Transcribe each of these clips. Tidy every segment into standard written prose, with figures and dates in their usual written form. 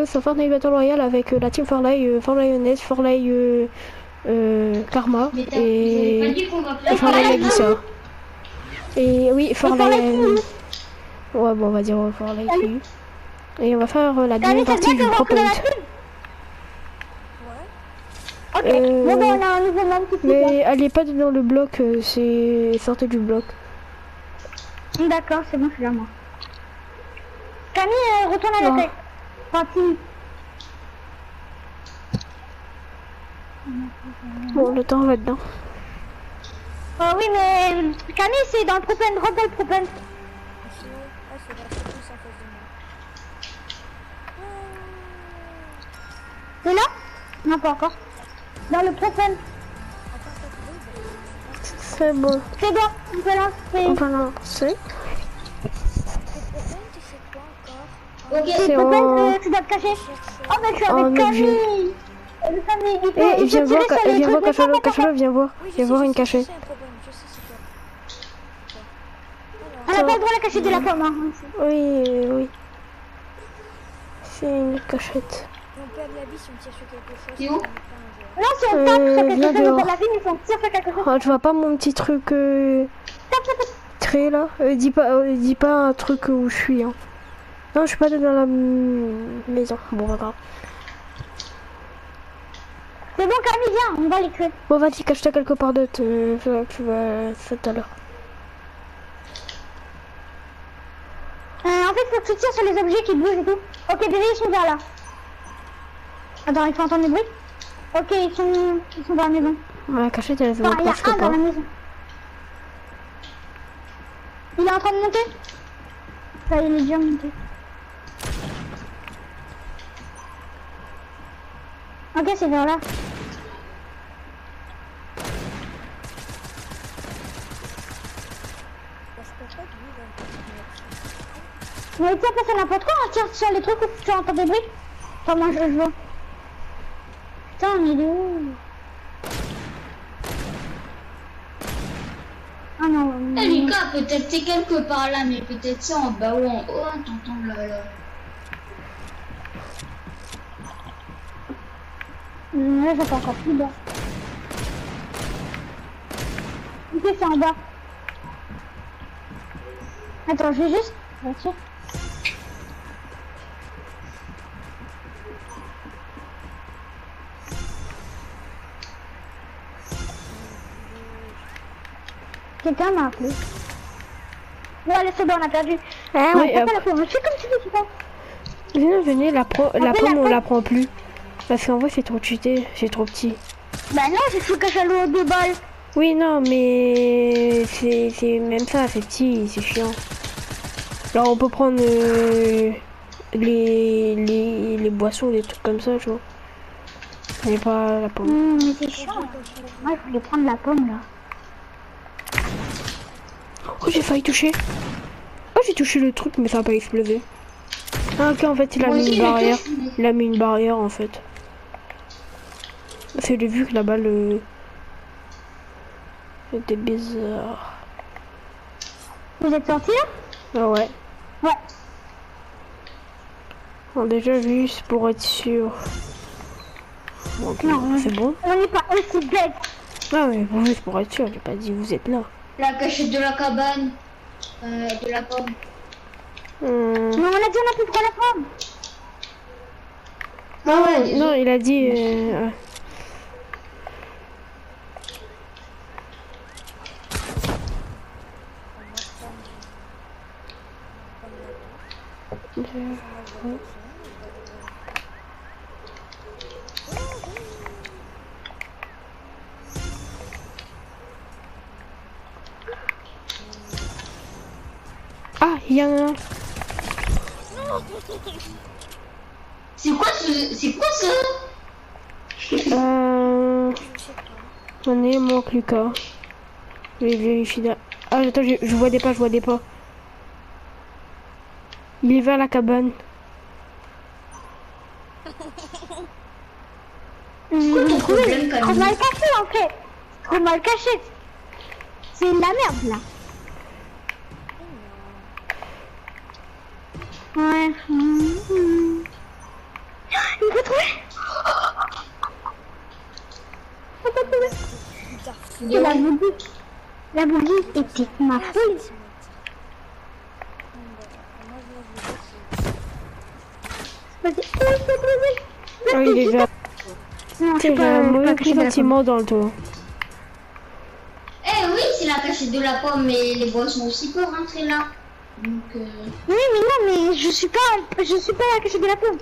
vidéo sur Fortnite Battle Royale avec la team Forlay, Forlayonnaise, Forlay Karma et Forlay Lagissa. Et oui, Forlay. Ouais, bon, on va dire Forlay. Et on va faire la deuxième partie du Pro Point. Ok, bon ben on a un nouveau membre qui mais elle est pas dans le bloc, c'est sorti du bloc. D'accord, c'est bon, je suis là moi. Camille, retourne à la tête. Gentil. Bon, le temps va dedans. Oh oui, mais Camille, c'est dans le propane, rentre dans le propane. C'est là? Non, pas encore. Dans le propane. C'est bon. C'est bon, on peut lancer. On va lancer. Ok, c'est propane, tu dois te cacher. Oh, mais je suis avec Camille. Eh, viens voir, Cachalo, viens voir. Viens voir une cachette. On n'a pas le droit de la cacher de la pomme. Hein. Oui, oui. C'est une cachette. On perd la vie si on tire sur quelque chose. C'est où? Non, si on tape sur quelque chose, on perd la vie, mais si on tire sur quelque chose. Oh, tu vois pas mon petit truc créé là? Dis pas un truc où je suis. Hein. Non, je suis pas dans la maison. Bon, regarde. C'est bon, Camille, viens, on va les tuer. Bon, vas-y, cache-toi quelque part d'autre. Tu vas ça tout à l'heure. En fait, faut que tu tires sur les objets qui bougent et tout. Ok, déjà ils sont vers là. Attends, il faut entendre les bruits. Ok, ils sont dans la maison. La cachette, elle se Enfin, voit il y a presque un pas. dans la maison. Il est en train de monter. Ça, il est déjà monté. Ok, c'est vers là. Mais tiens, ça n'importe quoi, on tire sur les trucs où tu entends des bruits. Enfin, moi je vois. Putain, il est où? Ah non. Eh Lucas, peut-être t'es quelque part là, mais peut-être c'est en bas ou en haut, hein, t'entends là. Là, j'entends encore plus bas. Ok, c'est en bas. Attends, je vais juste... Voiture. Quelqu'un m'a appelé. Ouais, allez, c'est bon, on a perdu. Ah non, oui, pas la pomme. Je fais comme tu veux, tu vois. venez, la pomme, on la prend plus. Parce qu'en vrai, c'est trop cheaté, c'est trop petit. Bah non, j'ai fait Cachalo 2 balles. Oui, non, mais c'est même ça, c'est petit, c'est chiant. Alors, on peut prendre les boissons, des trucs comme ça, tu vois. Mais pas la pomme. Mais c'est chiant. Moi, je voulais prendre la pomme, là. Oh, j'ai failli toucher. Oh, j'ai touché le truc, mais ça n'a pas explosé. Ah, ok, en fait, il a mis une barrière. Il a mis une barrière, en fait. C'est vu que la balle était bizarre. Vous êtes sortis, là? Ah ouais. Ouais. Bon, déjà, juste pour être sûr. Ok, Non, c'est bon. On n'est pas aussi bête. Non, mais bon, juste pour être sûr, j'ai pas dit vous êtes là. La cachette de la cabane, de la pomme. Mais on a dit on a plus prendre la pomme. Ah ouais, non, il a dit... Ah, il y en a un. C'est quoi ça? On est manque Lucas. Je vais vérifier là. Ah, attends, je vois des pas, Il est vers la cabane. C'est quoi ton problème, Trop Camille? mal caché en fait. Trop mal caché. C'est de la merde là. Ouais. Il me fait trouver. Il est où? La bougie était ma foule. Vas-y. Ah, il est déjà. Non, J'ai un mauvais pressentiment dans le dos. Eh oui, c'est la cachette de la pomme, mais les boissons aussi peuvent rentrer là. Donc, Oui, mais non, mais je suis pas la cachette de la pomme.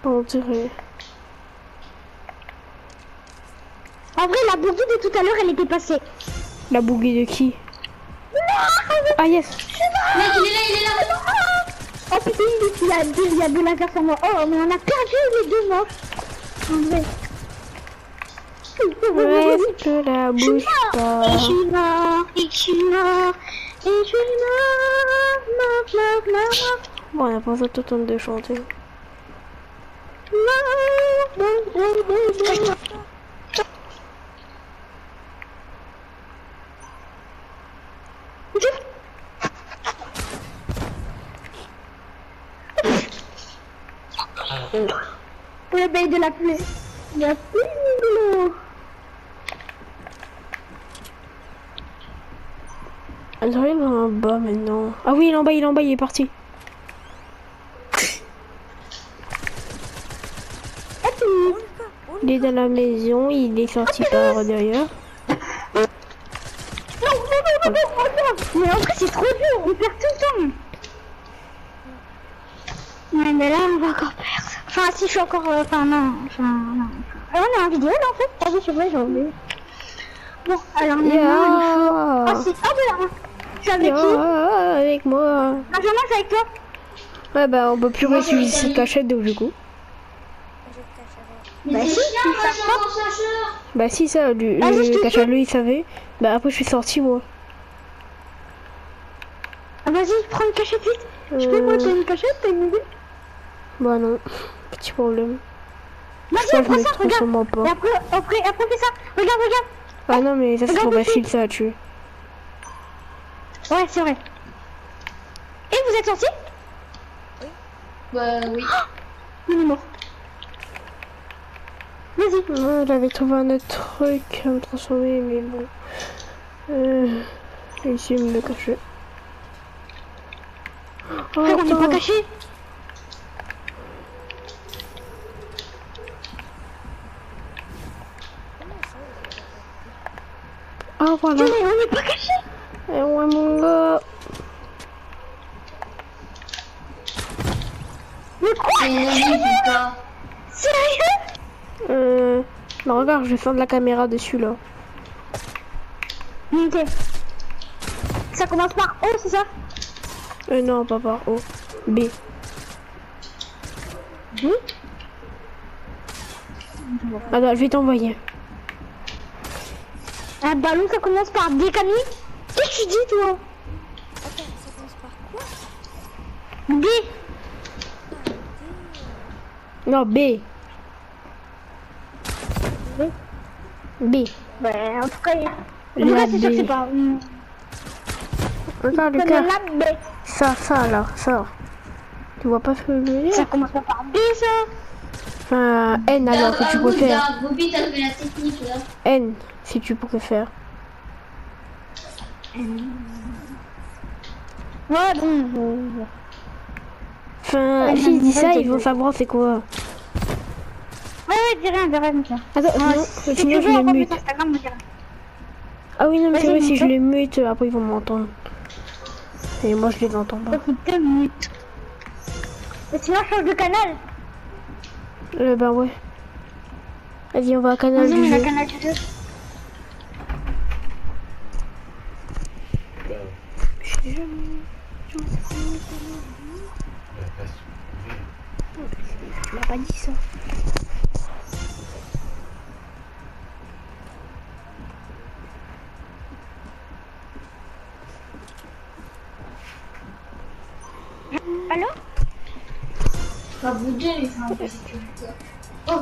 On dirait. En vrai, la bougie de tout à l'heure, elle était passée. La bougie de qui? Ah yes. mec, il est là, il est là. Oh putain, il y a deux lasers sur moi. Oh, mais on a perdu les deux morts. En vrai. Reste la bouche pas. Et je suis mort, et je suis mort, et je suis mort. Bon, on a pas tout le temps de chanter. Le bail de la pluie. La pluie. Alors il est en bas maintenant. Ah oui, il est en bas, il est en bas, il est parti. Il est dans la maison, il est sorti par derrière. Non, mais en vrai c'est trop dur, on perd tout le temps. Ouais, mais là on va encore perdre. Enfin, si je suis encore. Enfin, non. On est en vidéo là en fait. Ah oui, c'est vrai, j'ai oublié. Bon, alors maintenant il faut. Ah, c'est. Ah, voilà. Je suis avec qui? Avec moi. Benjamin, c'est avec toi? Ouais, bah on peut plus réutiliser cette cachette donc du coup. Mais c'est chiant, moi, je suis encore chercheur. Bah si, ça, lui, le cachette, lui, il savait. Bah après je suis sorti moi. Ah, vas-y, prends une cachette vite. Je peux moi, t'as une cachette, t'as une idée? Bah non, petit problème. Vas-y, prends ça, regarde. Sûrement pas. Et après, fais ça. Regarde. Ah non, mais ça c'est trop facile ça à tuer. Ouais, c'est vrai. Et vous êtes sortis? Bah oui. Il est mort. Vas-y. Non, j'avais trouvé un autre truc à me transformer, mais bon. J'ai essayé de me le cacher. Oh, Frère, on n'est pas caché. Ah voilà. Mais on n'est pas caché. Et ouais mon gars. Mais quoi? C'est une envie, putain. Sérieux? Bah regarde, je vais faire de la caméra dessus là. Ok. Ça commence par O, c'est ça? Non, pas par O. B. Attends, je vais t'envoyer. Un ballon, ça commence par D, Camille? Qu'est-ce que tu dis, toi? Attends, ça commence par quoi? D. Non, B. B. Ouais, en tout cas, La c'est sûr que c'est B. pas. Regarde le C'est cas. la B. Ça là, ça. Tu vois pas ce que je veux dire? Ça commence pas par B, ça? Enfin, N alors, si tu préfères. Bobby, t'as fait la technique là. N, si tu préfères. Ouais, bon. Enfin, si je dis ça, ils vont savoir c'est quoi. Ouais, dis rien, tiens. Attends, sinon je les mute. Instagram, dis rien. Ah oui, non, mais c'est Vas-y, vrai, si mute. je les mute, après ils vont m'entendre. Et moi, je les entends pas. Donc, il te mute. Mais sinon, change de canal. Bah ouais. Vas-y, on va à canal Vas-y, du on a jeu. canal du jeu. Tu m'as pas dit ça. Allô? Pas bouger, mais c'est un peu sécuritaire. Oh,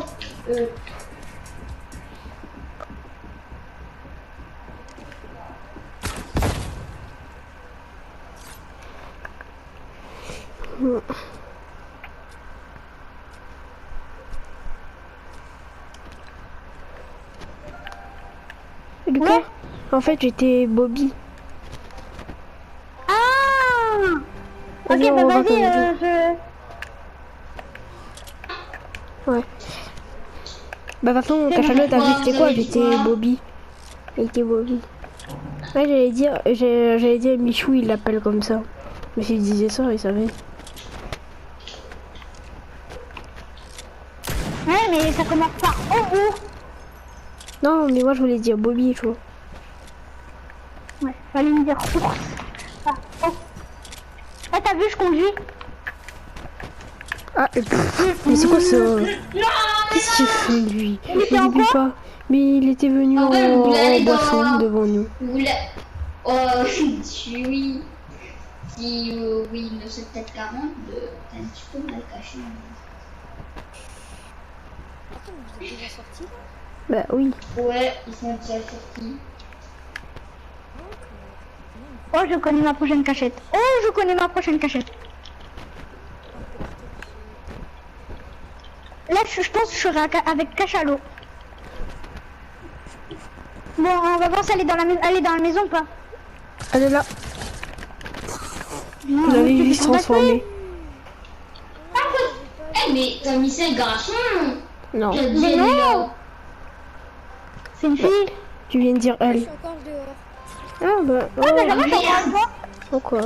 Lucas, Ouais. en fait, j'étais Bobby. Ah. Ok, Vas-y, on bah va vas-y, comme Ouais. Bah, de toute façon, C'est Cachalot, bon. t'as vu, Quoi, c'était vous quoi? avez dit J'étais quoi? Bobby. J'étais Bobby. Ouais, j'allais dire Michou, il l'appelle comme ça. Mais s'il disait ça, il savait. Ouais, mais ça commence par oh. Non, mais moi, je voulais dire Bobby, tu vois. Ouais, fallait me dire ours. Ah, oh. Ah, t'as vu, je conduis. Ah, mais c'est quoi ça? Qu'est-ce qu'il fait, lui? Il était Au en début, quoi? pas. Mais il était venu En fait, vous voulez en aller boisson dans... devant nous. Vous voulez... Oh, oui. Si oui, il ne sait peut-être 40, t'es un petit peu mal caché. Attends, mais vous êtes déjà sortis là? Bah oui. Ouais, ils sont déjà sortis. Oh, je connais ma prochaine cachette. Oh, je connais ma prochaine cachette. Là, je pense que je serai avec Cachalot. Bon, on va voir si elle est dans la maison ou pas. Elle est là. Vous l'avez vu se transformer. Eh, mais t'as mis ça un garçon? Non. T'as dit Mais elle est non. là. C'est une fille. Tu viens de dire Je elle. suis encore dehors. Ah bah. Ah, Benjamin, je suis avec toi. Pourquoi?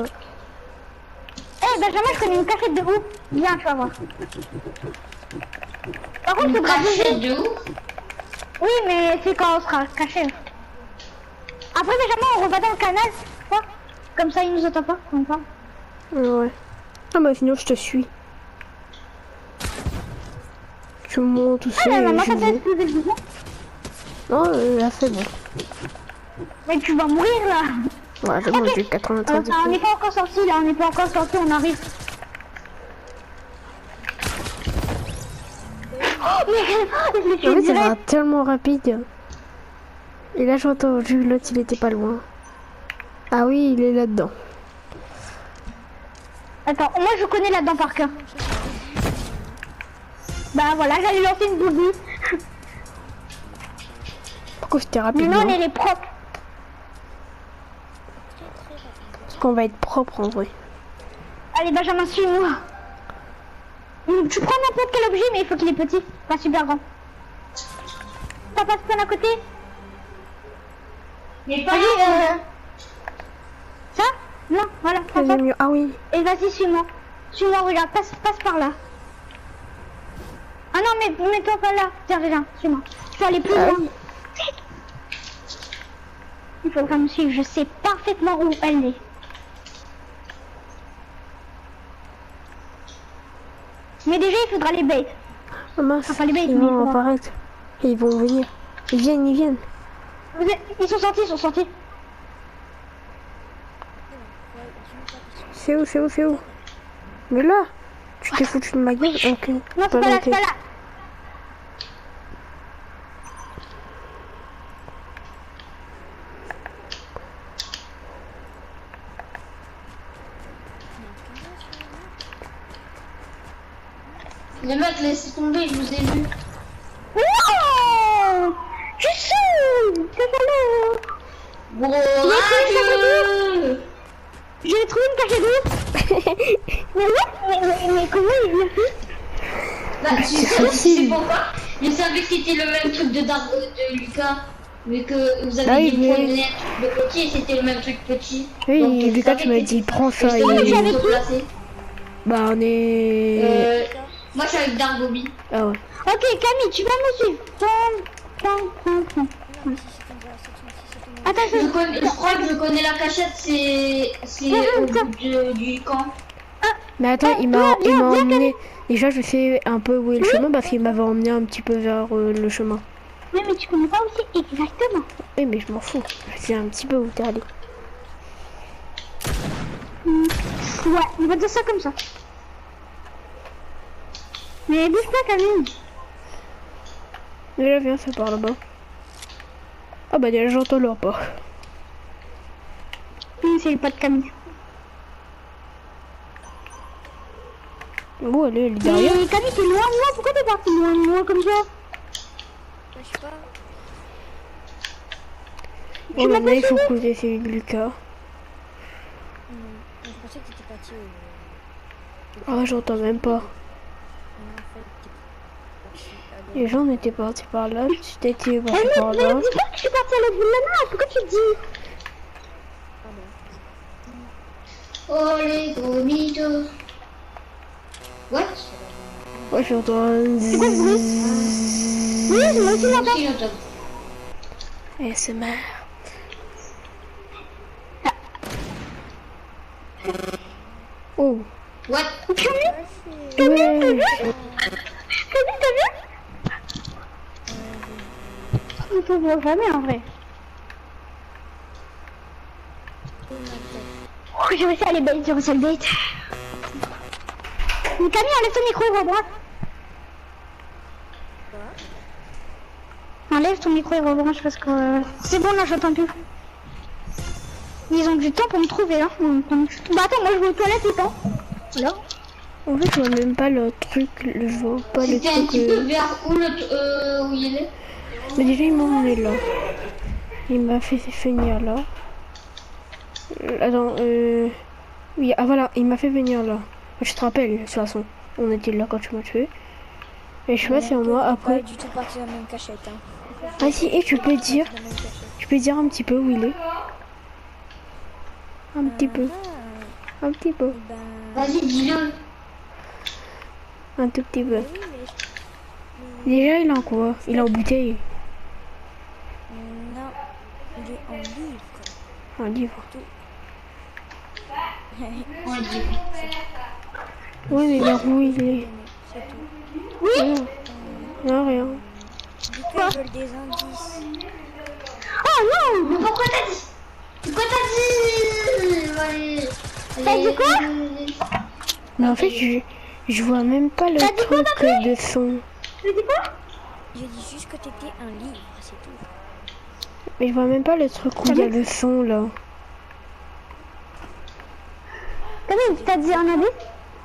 Eh, Benjamin, je connais une cachette de ouf. Viens, tu vas voir. Par contre, Une c'est pas cachette de où? Oui, mais c'est quand on sera caché. Après, Benjamin, on revient dans le canal. Tu vois. Comme ça, il nous entend pas. Comme ça. Ouais. Ah bah sinon je te suis. Tu montes tout Ah, seul. la et maman, je ça fait vais. exploser le bouton. Non, là c'est bon. Mais tu vas mourir là. Ouais, c'est bon, Ok. j'ai 93 On de n'est pas encore sorti là, on n'est pas encore sorti, on arrive. Oh, mais je l'ai En tué fait, ça va direct. tellement rapide. Et là, j'entends vu l'autre, il était pas loin. Ah oui, il est là-dedans. Attends, moi je connais là-dedans par cœur. Bah voilà, j'allais lancer une boubou. Pourquoi c'était Mais rapide? non, Non, elle est propre. parce qu'on va être propre en vrai. Allez, Benjamin, suis-moi. Tu prends n'importe quel objet, mais il faut qu'il est petit, pas super grand. Ça passe plein à côté. Mais pas Vas-y, ça? Non, voilà, ça passe. Ah oui. Et vas-y, suis-moi. Suis-moi, regarde, passe par là. Ah non, mais mets-toi pas là. Tiens, regarde, suis-moi. Il faut aller plus Ah loin. oui. Il faudra me suivre, je sais parfaitement où elle est. Mais déjà, il faudra les bait. Ah mince, Enfin, les mecs, ils mais vont comment? apparaître. Et ils vont venir. Ils viennent, ils viennent. Ils sont sortis, ils sont sortis. C'est où, c'est où, c'est où? Mais là, tu t'es foutu de ma gueule? Ok. Non, c'est pas là, c'est pas là. Les mecs, laissez tomber, je vous ai vu. Wow! Je suis! C'est salaud! Bon, J'ai trouvé une cachette d'eau. mais comment il l'a fait? bah, tu sais pourquoi? Je savais que c'était le même truc de Lucas. Vu que vous avez Ah, dit oui, point oui. de net de petit, c'était le même truc petit. Oui, Donc, je Lucas, savais tu m'as que dit, c'était prends ça. Je savais et- que j'allais te placer. Bah, on est. Moi, je suis avec Dargobi. Ah ouais. Ok, Camille, tu vas me suivre. Attends, Je crois que je connais la cachette, c'est au bout du camp. Mais attends, il m'a emmené. Déjà, je sais un peu où est le chemin parce qu'il m'avait emmené un petit peu vers le chemin. Oui, mais tu connais pas aussi exactement. Oui, mais je m'en fous. Je sais un petit peu où t'es allé. Ouais, on va dire ça comme ça. Mais bouge pas, Camille. Déjà, viens, ça part là-bas. Ah bah déjà, j'entends leur pas. C'est le pas de Camille. Où elle est derrière? Mais Camille, t'es loin de moi. Pourquoi t'es parti loin de moi comme ça? Je sais pas. Oh, maintenant il faut couper celui de Lucas. Je pensais que t'étais parti Ah, j'entends même pas. en fait, t'es parti à Les gens n'étaient partis par là, tu t'étais Mais parti par là. dis pas que je suis partie à l'autre bout de la map. Pourquoi tu dis? Oh les gomitos. What? Ouais, j'entends un C'est quoi ce bruit? Oui, moi aussi j'entends. Si j'entends. ASMR. Oh. What? T'as vu? Ouais. T'as vu? On peut voir jamais en vrai. Oh, j'ai réussi à les bait, j'ai réussi à le bait. Mais Camille, enlève ton micro, à droite. Enlève ton micro et rebranche parce que c'est bon là, j'entends plus. Ils ont du temps pour me trouver là. Bah attends, moi je vais aux toilettes et pas. Voilà. En fait, je vois même pas le truc, je vois pas le C'était un truc. petit peu vers où le où il est. Mais déjà, il m'a emmené là. Il m'a fait venir là. Attends, oui, ah voilà, il m'a fait venir là. Je te rappelle, de toute façon, on était là quand tu m'as tué. Et je sais pas si en moi après. Pas du tout parti dans la même cachette. Hein. Ah si, et tu peux dire, Dans la même cachette. tu peux dire un petit peu où il est. Un petit peu, Ah, un petit peu, ben, Vas-y, dis-le. un tout petit peu. oui, mais Déjà, il est en quoi? Il est en bouteille, non, il est en livre. un livre. On le dit. Oui, mais vers où il est? C'est tout. Oui. Non, rien. Dis qu'ils veulent des indices. Oh non! Mais pourquoi t'as dit? Pourquoi t'as dit? Ouais. T'as dit quoi? Mais en fait, je vois même pas le T'as dit quoi, truc de son. Tu dis quoi? J'ai dit juste que t'étais un livre, c'est tout. Mais je vois même pas le truc où il y a le son là. Camille, t'as dit un indice?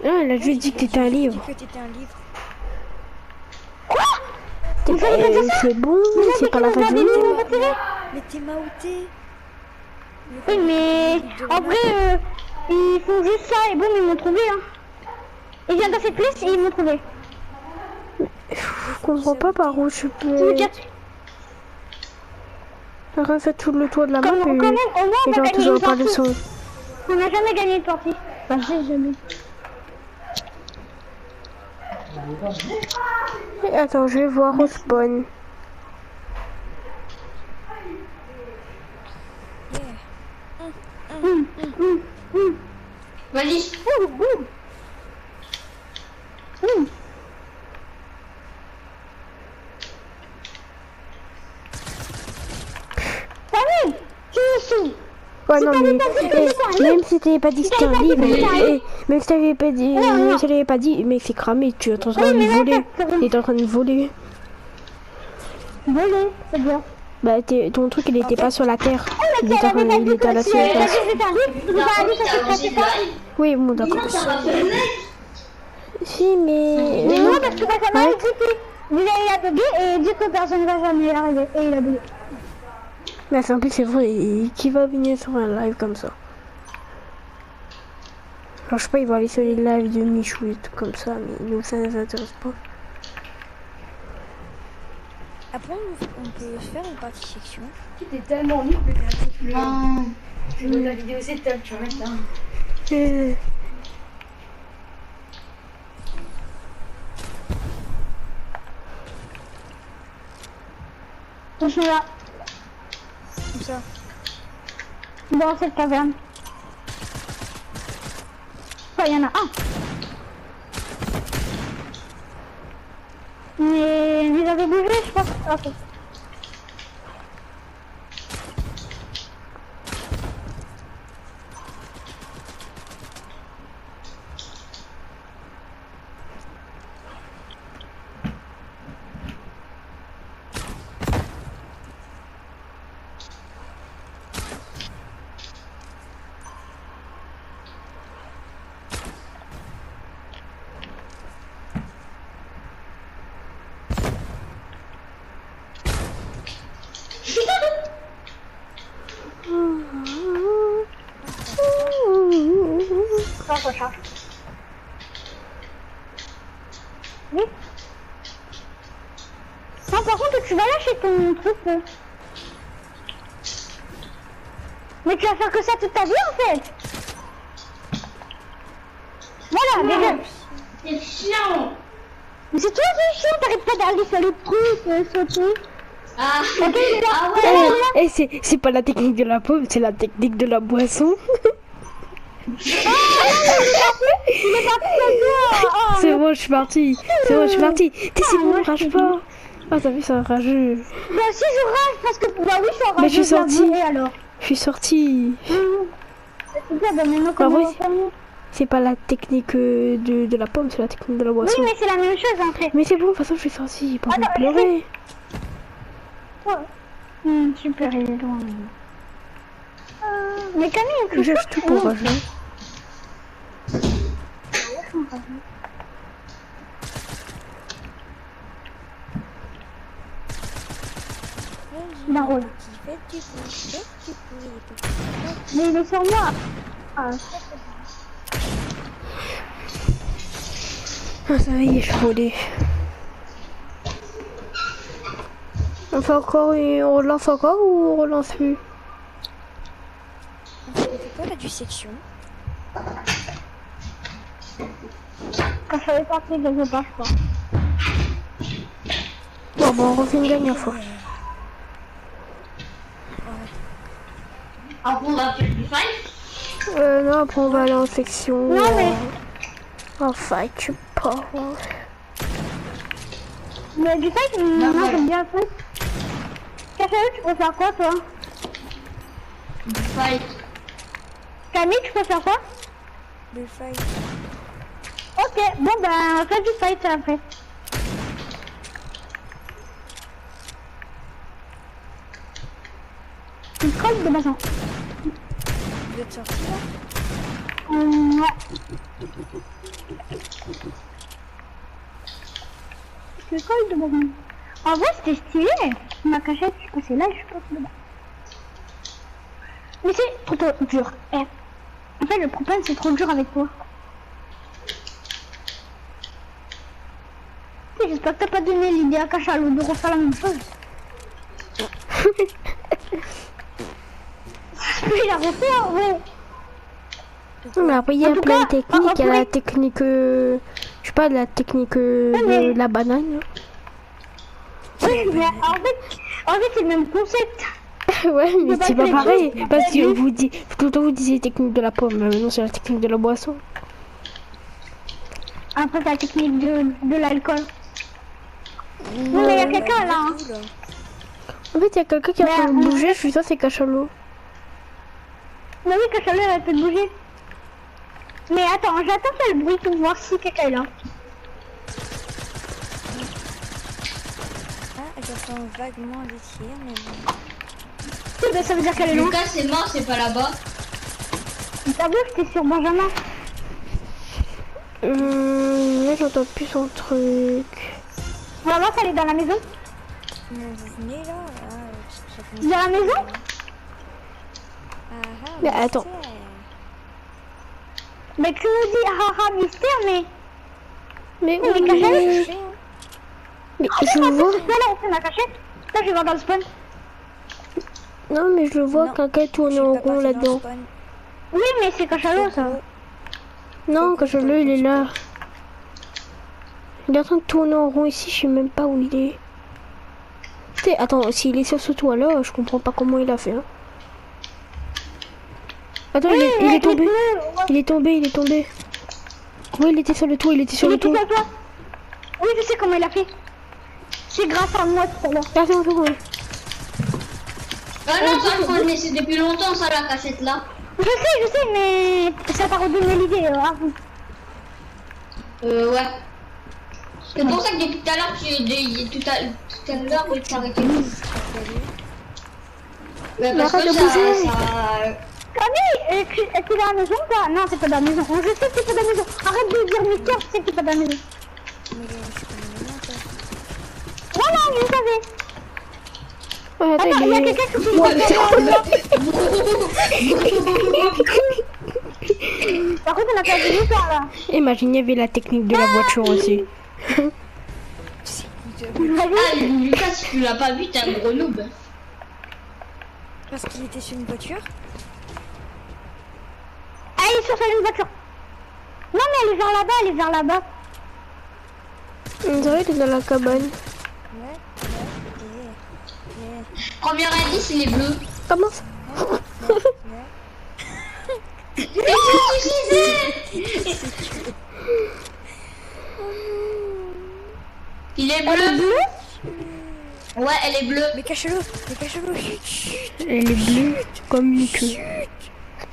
Ah, elle a juste dit que t'étais un J'ai livre. dit que t'étais un livre. C'est bon, c'est pas la fin du monde. Mais t'es maouté. Oui, mais en vrai, ils font juste ça et bon, ils m'ont trouvé. Hein. Ils viennent dans cette place et ils m'ont trouvé. Je comprends pas par où je Tu peux. veux dire, J'ai refait tout le tour de la map quand même, au et moins, on et a j'en gagné toujours une pas le partie. son. On n'a jamais gagné une partie. Enfin, j'ai jamais. Et attends, je vais voir au spawn. Vas-y. Camille, tu me suis. Ouais, non, mais t'avais pas dit que c'était un même si t'avais pas dit que c'était un livre, même si t'avais pas dit, même si t'avais pas dit, mais c'est cramé, tu es en train de mais nous voler. là, c'est bon. Tu es en train de voler. Voler, c'est bien. Bah, ton truc, il était pas sur la terre. Il était, il était à la Elle a surface. dit que c'était un livre. Vous avez dit que T'as lancé c'était le pas. live. Oui, bon, d'accord. Non, ça va faire le live. Si, mais. Mais non, parce que Benjamin a dit que vous allez la bugger et dit que personne ne va jamais arriver. Et il a bugué. Mais c'est un peu, c'est vrai. Qui va venir sur un live comme ça? Alors, je sais pas, il va aller sur les lives de Michou et tout comme ça, mais nous, ça nous intéresse pas. Après, on peut faire une partie section. T'es tellement nul que t'as Non. tu veux la vidéo c'est top, tu vas mettre là. Je suis là, Comme ça. dans cette caverne. Oh, il y en a un. Mais vous avez bougé, je pense. Ok. charge. Oui. Non, par contre, tu vas lâcher ton truc. Mais tu vas faire que ça toute ta vie en fait. Voilà, déjà. C'est chiant. Mais c'est toi qui es chiant, t'arrêtes pas d'aller sur les trucs, sauter. Ah, Ok, il est là. ah ouais. Et c'est pas la technique de la pomme, c'est la technique de la boisson. C'est bon, je suis parti. C'est bon, je suis parti. T'es c'est bon, rage pas. Ah, t'as vu, c'est un rageux. Bah si je rage parce que bah oui je suis en rage. Mais je suis sorti. Alors. Je suis sorti. C'est bien, bah maintenant Bah comment oui. on va faire mieux? C'est pas la technique de la pomme, c'est la technique de la Oui boisson. mais c'est la même chose en fait. Mais c'est bon, de toute façon, je suis sorti. Pas Attends, de pleurer. Ouais. Super, il est loin. Mais Camille, il Je tout pour rageux. Marron. Mais il est sur moi. Ah, Ah, ça y est, je suis volée. On fait encore et on relance encore ou on relance plus? On fait quoi la dissection? quand je savais pas que je passe pas. Bon, on refait une dernière fois. Après, on va faire du fight. Non, après on va aller en section. Non, mais- En fight, tu pars. Mais du fait, moi j'aime bien le truc. Café, tu préfères quoi toi? Du fight. Camille, tu préfères quoi? Le fight. Ok, bon ben on fait du fight après. Une colle de maison. Vous êtes sorti là? Ouais. Une colle de maison. En vrai c'était stylé. Ma cachette, je suis passée là et je suis passée dedans. Mais c'est trop dur. Eh. En fait le problème c'est trop dur avec toi. J'espère que t'as pas donné l'idée à Cachalot de refaire la même chose. Il a refait en vrai. Mais après, il y a En tout plein de cas, techniques. Il y a après- la technique. Je sais pas, la technique de la banane. Oui, mais en fait c'est le même concept. Ouais, mais C'est c'est pas pas la pareil. technique. Parce que vous dit, tout le temps vous disiez technique de la pomme. Mais maintenant, c'est la technique de la boisson. Après c'est la technique de l'alcool. Oui, mais il y a quelqu'un là. Hein. En fait, il y a quelqu'un qui a Mais, fait bouger. Je suis sûr, c'est Cachalot. Mais oui, Cachalot elle peut bouger. Mais attends, j'attends faire le bruit pour voir si quelqu'un est là. Ah, j'entends vaguement des tirs, mais bon. Oui, ben ça veut dire qu'elle est loin. Lucas, c'est mort, c'est pas là-bas. T'as vu, j'étais sur Benjamin. Là, j'entends plus son truc. On va voir si elle est dans la maison. Mais vous venez là? Ah, ça commence. Dans la maison? Ah, ah, Mais attends. mystère. Mais tu nous dis haha mystère, mais... Mais Mais où Cachalot Mais je le vois. Voilà, on fait ma cachette. Là, je vais voir dans le spawn. Non, mais je le vois, Non, quelqu'un je tourne suis en pas rond partie dans le là-dedans. spawn. Oui, mais c'est Cachalot, ça. Non, Cachalot, il est là. Il est en train de tourner en rond ici, je sais même pas où il est. Tu sais, attends, s'il est sur ce toit là, je comprends pas comment il a fait. Hein. Attends, il est tombé. Il est tombé, il est tombé. Ouais, il était sur le toit, il était sur Il le est tout toit. à toi. Oui, je sais comment il a fait. C'est grâce à moi tout à l'heure. Ah, c'est bon, c'est bon. Ah non, ça, je crois que je l'ai laissé depuis longtemps, ça, la cachette là. Je sais, mais ça t'a redonné l'idée. À vous. Ouais. C'est pour ça que depuis tout à l'heure, tout à l'heure, tu t'es arrêté. Ouais, parce arrête que de bouger. Camille, tu es dans la maison ou pas? Non, c'est pas dans la maison. Je sais que c'est pas dans la maison. Arrête de dire mystère, je sais que c'est pas dans la maison. Mais je suis pas maintenant, toi. Voilà, je le savais. Ouais, attends, Attends, il y a quelqu'un qui se Par contre, on a perdu du temps là. Imagine, il y avait la technique de la voiture aussi. Ah, Lucas, tu l'as pas vu, t'es un gros noob. Parce qu'il était sur une voiture. Ah, il est sur une voiture. Non, mais elle est vers là-bas, elle est vers là-bas. On dirait qu'il est dans la cabane. Ouais. Premier indice, il est bleu. Comment ça? Il est bleu. Ouais, elle est bleue. Mais cachez-le. Chut. Elle est bleue comme une queue.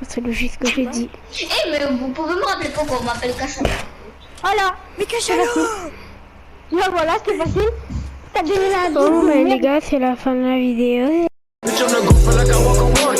C'est logique ce que j'ai dit. Eh, mais vous pouvez me rappeler pourquoi on m'appelle Cachalot? Voilà. Mais cachez-le. Là, voilà, c'est facile. T'as donné la Bon, mais les gars, c'est la fin de la vidéo. Bitch, I'm the goat, feel like I walk on water.